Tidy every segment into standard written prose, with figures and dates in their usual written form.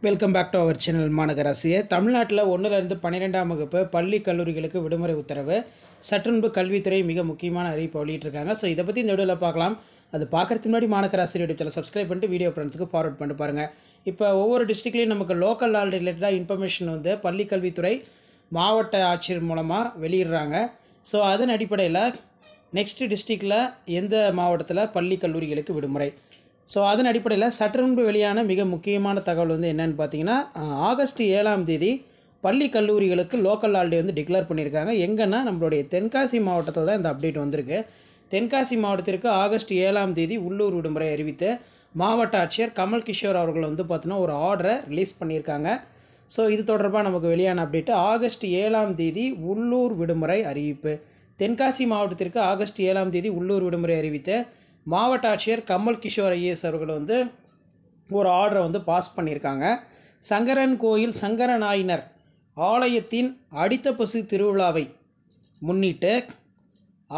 Welcome back to our channel மாநகராசியை. தமிழ்நாட்டில் 1லேருந்து 12ஆம் வகுப்பு பள்ளி கல்லூரிகளுக்கு விடுமுறை உத்தரவு சற்றுமுன்பு கல்வித்துறை மிக முக்கியமான அறிவிப்பை வெளியிட்டிருக்காங்க. ஸோ இதை பற்றி இந்த வீடியோவில் பார்க்கலாம். அது பார்க்குறதுக்கு முன்னாடி மாநகராசி யூடியூப் சேனல் சப்ஸ்கிரைப் பண்ணிட்டு வீடியோ ஃப்ரெண்ட்ஸுக்கு ஃபார்வர்ட் பண்ணிட்டு பாருங்கள். இப்போ ஒவ்வொரு டிஸ்ட்ரிக்ட்லேயும் நமக்கு லோக்கல் லால் ரிலேட்டடாக இன்ஃபர்மேஷன் வந்து பள்ளி கல்வித்துறை மாவட்ட ஆட்சியர் மூலமாக வெளியிடுறாங்க. ஸோ அதன் அடிப்படையில் நெக்ஸ்ட் டிஸ்ட்ரிக்டில் எந்த மாவட்டத்தில் பள்ளி கல்லூரிகளுக்கு விடுமுறை, ஸோ அதன் அடிப்படையில் சற்று முன்பு வெளியான மிக முக்கியமான தகவல் வந்து என்னென்னு பார்த்தீங்கன்னா, ஆகஸ்ட் 7ஆம் தேதி பள்ளி கல்லூரிகளுக்கு லோக்கல் ஹாலிடே வந்து டிக்ளேர் பண்ணியிருக்காங்க. எங்கன்னா நம்மளுடைய தென்காசி மாவட்டத்தில் தான் இந்த அப்டேட் வந்திருக்கு. தென்காசி மாவட்டத்திற்கு ஆகஸ்ட் 7ஆம் தேதி உள்ளூர் விடுமுறை அறிவித்து மாவட்ட ஆட்சியர் கமல் கிஷோர் அவர்கள் வந்து பார்த்தீங்கன்னா ஒரு ஆர்டரை ரிலீஸ் பண்ணியிருக்காங்க. ஸோ இது தொடர்பாக நமக்கு வெளியான அப்டேட்டு ஆகஸ்ட் 7ஆம் தேதி உள்ளூர் விடுமுறை அறிவிப்பு. தென்காசி மாவட்டத்திற்கு ஆகஸ்ட் 7ஆம் தேதி உள்ளூர் விடுமுறை அறிவித்து மாவட்ட ஆட்சியர் கமல் கிஷோர் ஐஏஎஸ் அவர்கள் வந்து ஒரு ஆர்டரை வந்து பாஸ் பண்ணியிருக்காங்க. சங்கரன் கோயில் சங்கரநாயினர் ஆலயத்தின் அடித்த பசு திருவிழாவை முன்னிட்டு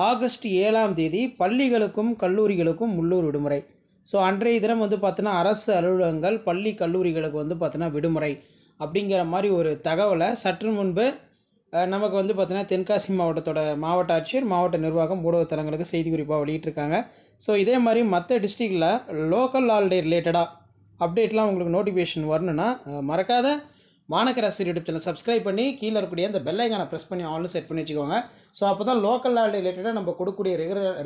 ஆகஸ்ட் 7ஆம் தேதி பள்ளிகளுக்கும் கல்லூரிகளுக்கும் உள்ளூர் விடுமுறை. ஸோ அன்றைய தினம் வந்து பார்த்தோன்னா அரசு அலுவலகங்கள் பள்ளி கல்லூரிகளுக்கு வந்து பார்த்தோன்னா விடுமுறை அப்படிங்கிற மாதிரி ஒரு தகவலை சற்று முன்பு நமக்கு வந்து பார்த்தீங்கன்னா தென்காசி மாவட்டத்தோட மாவட்ட ஆட்சியர் மாவட்ட நிர்வாகம் ஊடகத்தலங்களுக்கு செய்தி குறிப்பாக வெளியிட்டிருக்காங்க. ஸோ இதே மாதிரி மற்ற டிஸ்ட்ரிக்டில் லோக்கல் ஹாலிடே ரிலேட்டடாக அப்டேட்லாம் உங்களுக்கு நோட்டிஃபிகேஷன் வரணுன்னா மறக்காத மாநகராசி யூடியூப் சேனல் சப்ஸ்கிரைப் பண்ணி கீழே இருக்கக்கூடிய அந்த பெல் ஐக்கானை ப்ரெஸ் பண்ணி ஆன்லைன் செட் பண்ணி வச்சுக்கோங்க. ஸோ அப்போ தான் லோக்கல் ஹாலிடே ரிலேட்டடாக நம்ம கொடுக்கக்கூடிய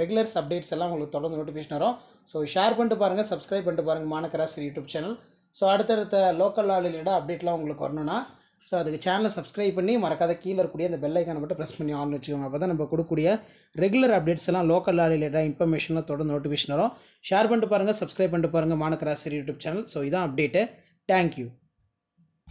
ரெகுலர்ஸ் அப்டேட்ஸ் எல்லாம் உங்களுக்கு தொடர்ந்து நோட்டிஃபிகேஷன் வரும். ஸோ ஷேர் பண்ணிட்டு பாருங்கள், சப்ஸ்கிரைப் பண்ணிட்டு பாருங்கள் மாநகராசி யூடியூப் சேனல். ஸோ அடுத்தடுத்த லோக்கல் ஹாலிடே ரிலேட்டடாக அப்டேட்லாம் உங்களுக்கு வரணுன்னா ஸோ அதுக்கு சேனலை சப்ஸ்கிரைப் பண்ணி மறக்காத கீழே இருக்கக்கூடிய அந்த பெல் ஐக்கானை மட்டும் ப்ரெஸ் பண்ணி ஆன் வச்சுக்கோங்க. அப்போ தான் நம்ம கொடுக்கக்கூடிய ரெகுலர் அப்டேட்ஸ் எல்லாம் லோக்கல் ரிலேட்டடாக இன்ஃபர்மேஷன்லாம் தொடர்ந்து நோட்டிஃபிகேஷன் வரும். ஷேர் பண்ணிட்டு பாருங்கள், சப்ஸ்கிரைப் பண்ணிட்டு பாருங்கள் மாநகராசி யூடியூப் சேனல். ஸோ இதான் அப்டேட்டு. தேங்க்யூ.